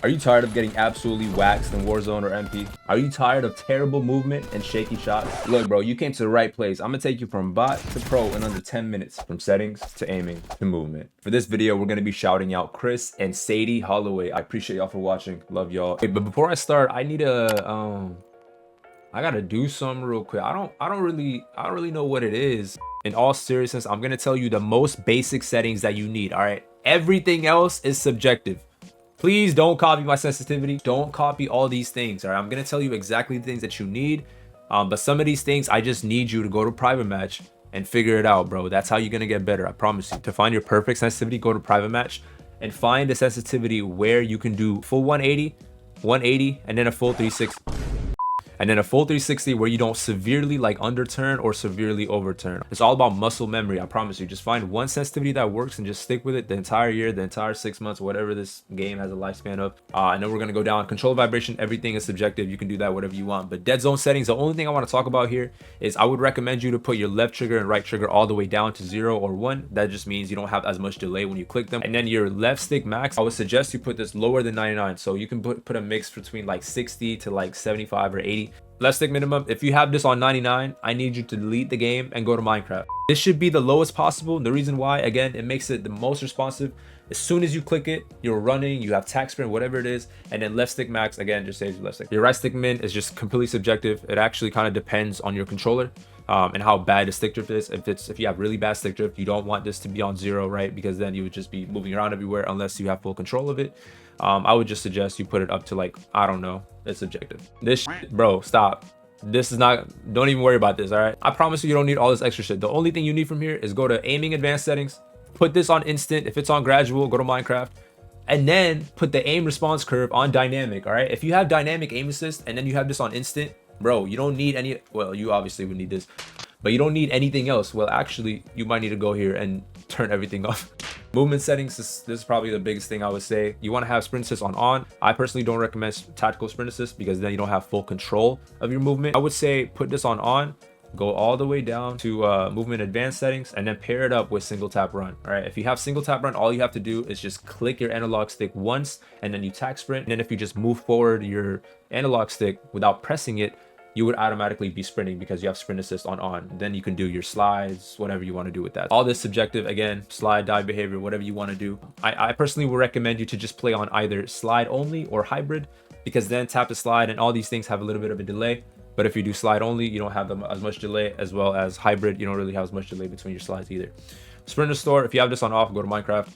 Are you tired of getting absolutely waxed in Warzone or MP? Are you tired of terrible movement and shaky shots? Look, bro, you came to the right place. I'm gonna take you from bot to pro in under 10 minutes, from settings to aiming to movement. For this video, we're gonna be shouting out Chris and Sadie Holloway. I appreciate y'all for watching. Love y'all. Wait, but before I start, I need a I gotta do something real quick. I don't really know what it is. In all seriousness, I'm gonna tell you the most basic settings that you need. All right, everything else is subjective. Please don't copy my sensitivity. Don't copy all these things. All right, I'm gonna tell you exactly the things that you need. But some of these things, I just need you to go to private match and figure it out, bro. That's how you're gonna get better. I promise you. To find your perfect sensitivity, go to private match and find a sensitivity where you can do full 180, and then a full 360. And then a full 360 where you don't severely like underturn or severely overturn. It's all about muscle memory, I promise you. Just find one sensitivity that works and just stick with it the entire year, the entire 6 months, whatever this game has a lifespan of. And then we're gonna go down control vibration. Everything is subjective. You can do that whatever you want. But dead zone settings, the only thing I want to talk about here is I would recommend you to put your left trigger and right trigger all the way down to 0 or 1. That just means you don't have as much delay when you click them. And then your left stick max, I would suggest you put this lower than 99. So you can put a mix between like 60 to like 75 or 80. Left stick minimum, if you have this on 99, I need you to delete the game and go to Minecraft. This should be the lowest possible. The reason why, again, it makes it the most responsive. As soon as you click it, you're running, you have tack sprint, whatever it is, and then left stick max, again, just saves you left stick. Your right stick min is just completely subjective. It actually kind of depends on your controller and how bad the stick drift is. If you have really bad stick drift, you don't want this to be on 0, right? Because then you would just be moving around everywhere unless you have full control of it. I would just suggest you put it up to like, I don't know, it's subjective. This shit, bro, stop. This is not, don't even worry about this, all right? I promise you don't need all this extra shit. The only thing you need from here is go to aiming advanced settings, put this on instant. If it's on gradual, go to Minecraft, and then put the aim response curve on dynamic, all right? If you have dynamic aim assist and then you have this on instant, bro, you don't need any, well, you obviously would need this, but you don't need anything else. Well, actually, you might need to go here and turn everything off. Movement settings, this is probably the biggest thing I would say. You want to have sprint assist on. I personally don't recommend tactical sprint assist because then you don't have full control of your movement. I would say put this on, go all the way down to movement advanced settings, and then pair it up with single tap run. All right, if you have single tap run, all you have to do is just click your analog stick once and then you tack sprint. And then if you just move forward your analog stick without pressing it, you would automatically be sprinting because you have sprint assist on. Then you can do your slides, whatever you want to do with that. All this subjective, again, slide, dive behavior, whatever you want to do. I personally would recommend you to just play on either slide only or hybrid, because then tap to slide and all these things have a little bit of a delay. But if you do slide only, you don't have as much delay, as well as hybrid, you don't really have as much delay between your slides either. Sprint restore, if you have this on off, go to Minecraft.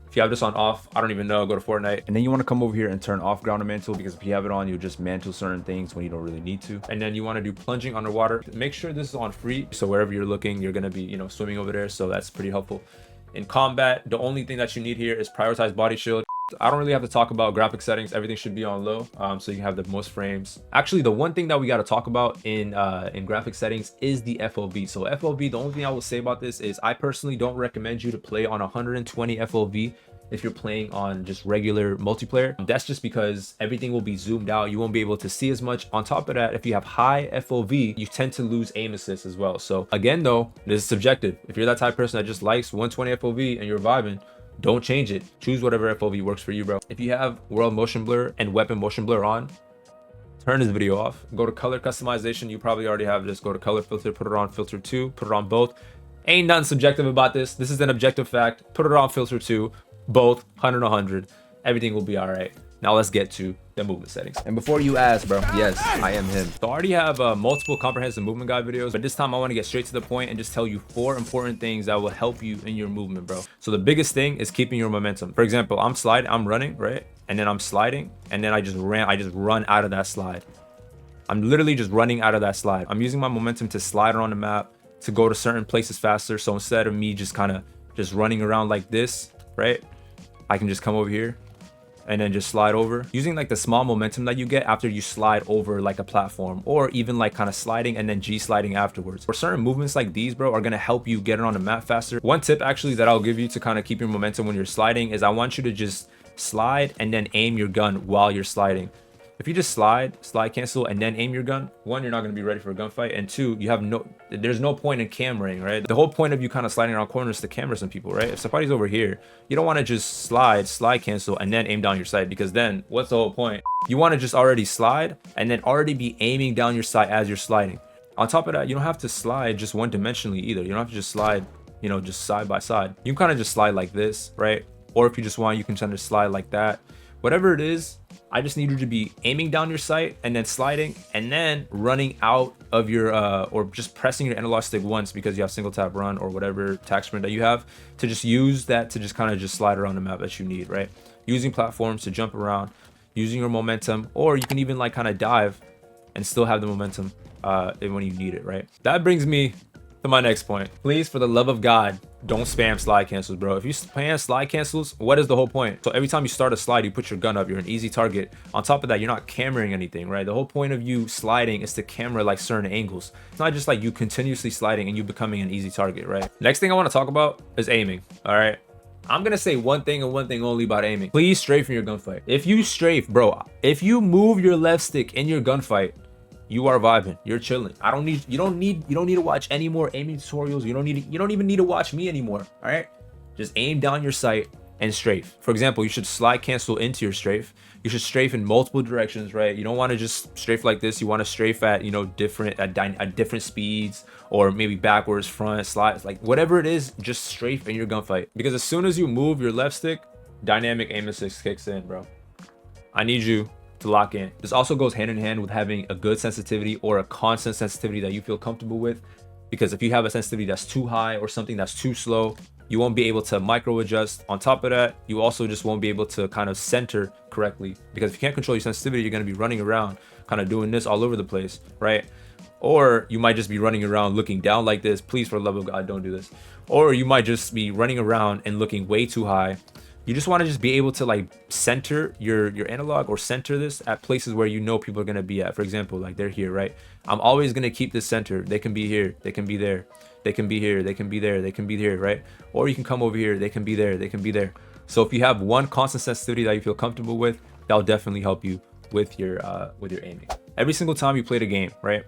If you have this on off, I don't even know, go to Fortnite. And then you want to come over here and turn off ground and mantle, because if you have it on, you'll just mantle certain things when you don't really need to. And then you want to do plunging underwater. Make sure this is on free, so wherever you're looking, you're going to be, you know, swimming over there. So that's pretty helpful. In combat, the only thing that you need here is prioritize body shield. I don't really have to talk about graphic settings. Everything should be on low, so you can have the most frames. Actually, the one thing that we got to talk about in graphic settings is the FOV. So FOV, the only thing I will say about this is I personally don't recommend you to play on 120 FOV if you're playing on just regular multiplayer. That's just because everything will be zoomed out. You won't be able to see as much. On top of that, if you have high FOV, you tend to lose aim assist as well. So again, though, this is subjective. If you're that type of person that just likes 120 FOV and you're vibing, don't change it. Choose whatever FOV works for you, bro. If you have world motion blur and weapon motion blur on, turn this video off. Go to color customization. You probably already have this. Go to color filter, put it on filter 2, put it on both. Ain't nothing subjective about this. This is an objective fact. Put it on filter 2, both 100. Everything will be all right. Now let's get to the movement settings. And before you ask, bro, yes, I am him. So I already have multiple comprehensive movement guide videos, but this time I want to get straight to the point and just tell you 4 important things that will help you in your movement, bro. So the biggest thing is keeping your momentum. For example, I'm running, right? And then I'm sliding, and then I just run out of that slide. I'm literally just running out of that slide. I'm using my momentum to slide around the map, to go to certain places faster. So instead of me just kind of just running around like this, right, I can just come over here and then just slide over, using like the small momentum that you get after you slide over like a platform, or even like kind of sliding and then G sliding afterwards. For certain movements like these, bro, are gonna help you get it on the map faster. One tip actually that I'll give you to kind of keep your momentum when you're sliding is I want you to just slide and then aim your gun while you're sliding. If you just slide cancel, and then aim your gun, one, you're not going to be ready for a gunfight, and two, there's no point in cameraing, right? The whole point of you kind of sliding around corners is to camera some people, right? If somebody's over here, you don't want to just slide cancel, and then aim down your sight, because then what's the whole point? You want to just already slide and then already be aiming down your sight as you're sliding. On top of that, you don't have to slide just one dimensionally either. You don't have to just slide, you know, just side by side. You can kind of just slide like this, right? Or if you just want, you can kind of slide like that. Whatever it is, I just need you to be aiming down your sight and then sliding and then running out of your or just pressing your analog stick once because you have single tap run or whatever tac sprint that you have, to just use that to just kind of just slide around the map that you need, right? Using platforms to jump around, using your momentum, or you can even like kind of dive and still have the momentum when you need it, right? That brings me to my next point. Please, for the love of God, don't spam slide cancels, bro. If you spam slide cancels, what is the whole point? So every time you start a slide, you put your gun up, you're an easy target. On top of that, you're not cameraing anything, right? The whole point of you sliding is to camera like certain angles. It's not just like you continuously sliding and you becoming an easy target, right? Next thing I want to talk about is aiming, all right? I'm gonna say one thing and one thing only about aiming. Please strafe in your gunfight. If you strafe, bro, if you move your left stick in your gunfight, you are vibing, you're chilling. You don't need to watch any more aiming tutorials. You don't even need to watch me anymore. All right, just aim down your sight and strafe. For example, you should slide cancel into your strafe. You should strafe in multiple directions, right? You don't want to just strafe like this. You want to strafe at, you know, at different speeds, or maybe backwards, front, slides, like whatever it is, just strafe in your gunfight. Because as soon as you move your left stick, dynamic aim assist kicks in, bro. I need you to lock in. This also goes hand in hand with having a good sensitivity or a constant sensitivity that you feel comfortable with, because if you have a sensitivity that's too high or something that's too slow, you won't be able to micro adjust. On top of that, you also just won't be able to kind of center correctly, because if you can't control your sensitivity, you're going to be running around kind of doing this all over the place, right? Or you might just be running around looking down like this. Please, for the love of God, don't do this. Or you might just be running around and looking way too high. You just want to just be able to like center your analog, or center this at places where you know people are going to be at. For example, like they're here, right? I'm always going to keep this center. They can be here, they can be there, they can be here, they can be there, they can be here, right? Or you can come over here, they can be there, they can be there. So if you have one constant sensitivity that you feel comfortable with, that'll definitely help you with your aiming. Every single time you play the game, right?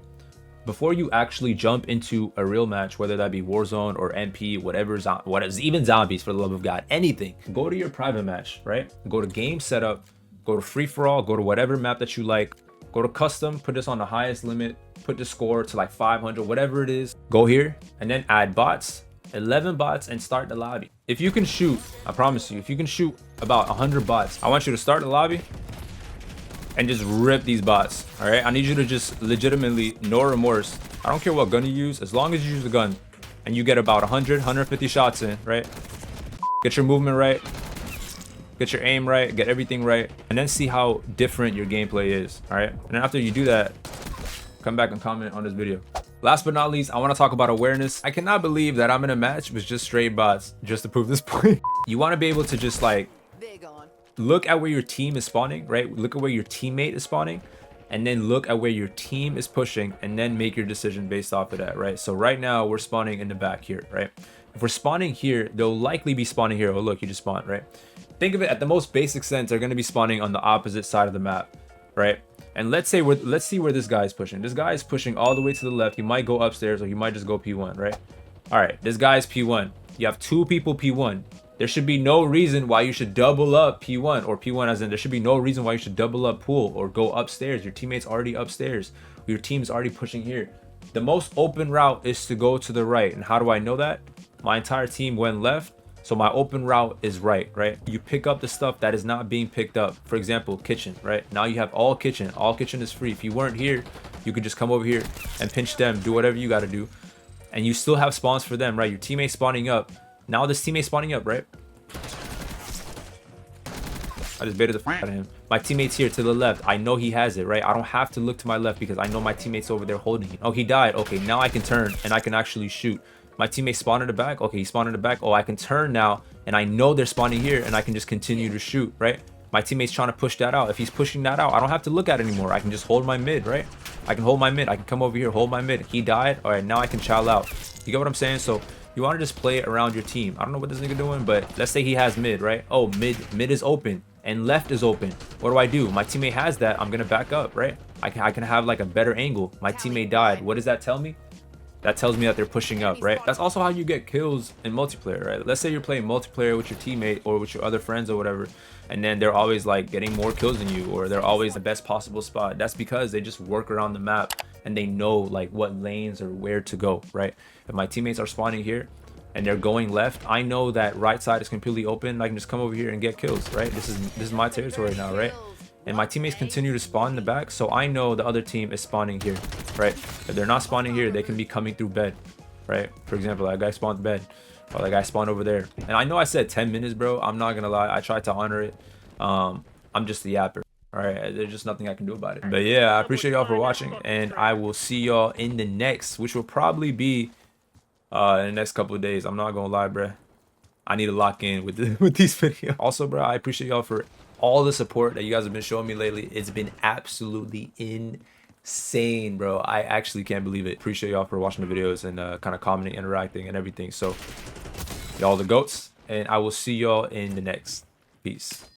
Before you actually jump into a real match, whether that be Warzone or MP, whatever, even zombies, for the love of God, anything, go to your private match, right? Go to game setup, go to free for all, go to whatever map that you like, go to custom, put this on the highest limit, put the score to like 500, whatever it is. Go here and then add bots, 11 bots, and start the lobby. If you can shoot, I promise you, if you can shoot about 100 bots, I want you to start the lobby and just rip these bots. All right, I need you to just legitimately, no remorse, I don't care what gun you use, as long as you use the gun and you get about 150 shots in, right? Get your movement right, get your aim right, get everything right, and then see how different your gameplay is. All right, and then after you do that, come back and comment on this video. Last but not least, I want to talk about awareness. I cannot believe that I'm in a match with just straight bots just to prove this point. You want to be able to just like look at where your team is spawning, right? Look at where your teammate is spawning, and then look at where your team is pushing, and then make your decision based off of that, right? So right now we're spawning in the back here, right? If we're spawning here, they'll likely be spawning here. Oh, look, you just spawned, right? Think of it at the most basic sense, they're going to be spawning on the opposite side of the map, right? And let's see where this guy is pushing. This guy is pushing all the way to the left. He might go upstairs, or he might just go P1, right? All right, this guy is P1. You have two people P1. There should be no reason why you should double up P1, or P1 as in there should be no reason why you should double up pool or go upstairs. Your teammate's already upstairs. Your team's already pushing here. The most open route is to go to the right. And how do I know that? My entire team went left, so my open route is right? You pick up the stuff that is not being picked up. For example, kitchen, right? Now you have all kitchen. All kitchen is free. If you weren't here, you could just come over here and pinch them, do whatever you got to do. And you still have spawns for them, right? Your teammate's spawning up. Now this teammate's spawning up, right? I just baited the f out of him. My teammate's here to the left. I know he has it, right? I don't have to look to my left because I know my teammate's over there holding it. Oh, he died. Okay, now I can turn and I can actually shoot. My teammate spawned in the back. Okay, he spawned in the back. Oh, I can turn now and I know they're spawning here and I can just continue to shoot, right? My teammate's trying to push that out. If he's pushing that out, I don't have to look at it anymore. I can just hold my mid, right? I can hold my mid. I can come over here, hold my mid. He died. All right, now I can chow out. You get what I'm saying? So you want to just play it around your team. I don't know what this nigga doing, but let's say he has mid, right? Oh, mid is open. and left is open. What do? My teammate has that. I'm gonna back up, right? I can have like a better angle. My teammate died. What does that tell me? That tells me that they're pushing up, right? That's also how you get kills in multiplayer, right? Let's say you're playing multiplayer with your teammate or with your other friends or whatever, and then they're always like getting more kills than you, or they're always the best possible spot. That's because they just work around the map and they know like what lanes or where to go, right? If my teammates are spawning here and they're going left, I know that right side is completely open. I can just come over here and get kills, right? This is my territory now, right? And my teammates continue to spawn in the back, so I know the other team is spawning here, right? If they're not spawning here, they can be coming through bed, right? For example, that guy spawned bed, or that guy spawned over there. And I know I said 10 minutes, bro. I'm not gonna lie, I tried to honor it. I'm just the yapper, all right? There's just nothing I can do about it. But yeah, I appreciate y'all for watching, and I will see y'all in the next, which will probably be in the next couple of days. I'm not gonna lie, bro. I need to lock in with these videos. Also, bro, I appreciate y'all for all the support that you guys have been showing me lately. It's been absolutely insane, bro. I actually can't believe it. Appreciate y'all for watching the videos and kind of commenting, interacting, and everything. So y'all the goats, and I will see y'all in the next. Peace.